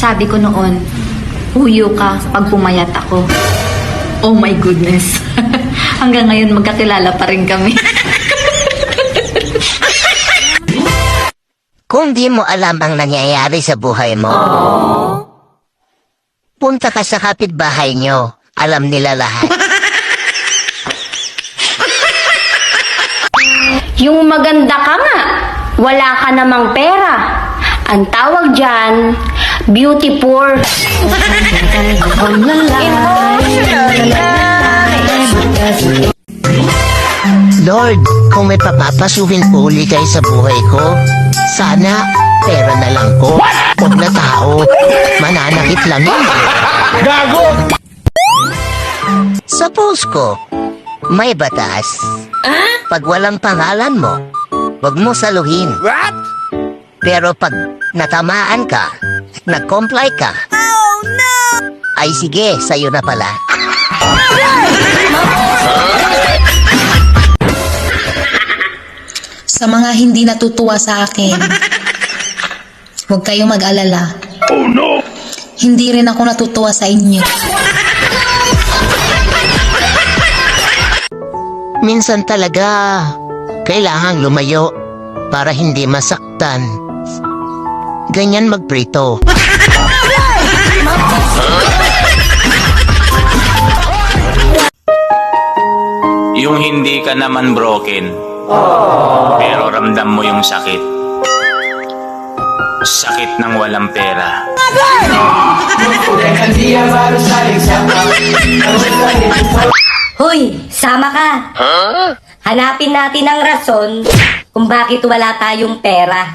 sabi ko noon, huyo ka pag pumayat ako. Oh my goodness. Hanggang ngayon magkakilala pa rin kami. Kung di mo alam ang nangyayari sa buhay mo, punta ka sa kapitbahay nyo. Alam nila lahat. Yung maganda ka nga, wala ka namang pera. Ang tawag dyan, beauty poor. Lord, kung may papapasukin po uli kayo sa buhay ko, sana pera na lang ko. Huwag na tao. Mananakit lang yun. Gago! Suppose ko, may batas. Pag walang pangalan mo, huwag mo saluhin. What? Pero pag natamaan ka, nag-comply ka, oh no! Ay sige, sa'yo na pala. Sa mga hindi natutuwa sa akin, huwag kayong mag-alala. Oh no! Hindi rin ako natutuwa sa inyo. Minsan talaga, kailangang lumayo para hindi masaktan. Ganyan magprito. Yung hindi ka naman broken, pero ramdam mo yung sakit. Sakit ng walang pera. Hoy, sama ka. Hanapin natin ang rason kung bakit wala tayong pera.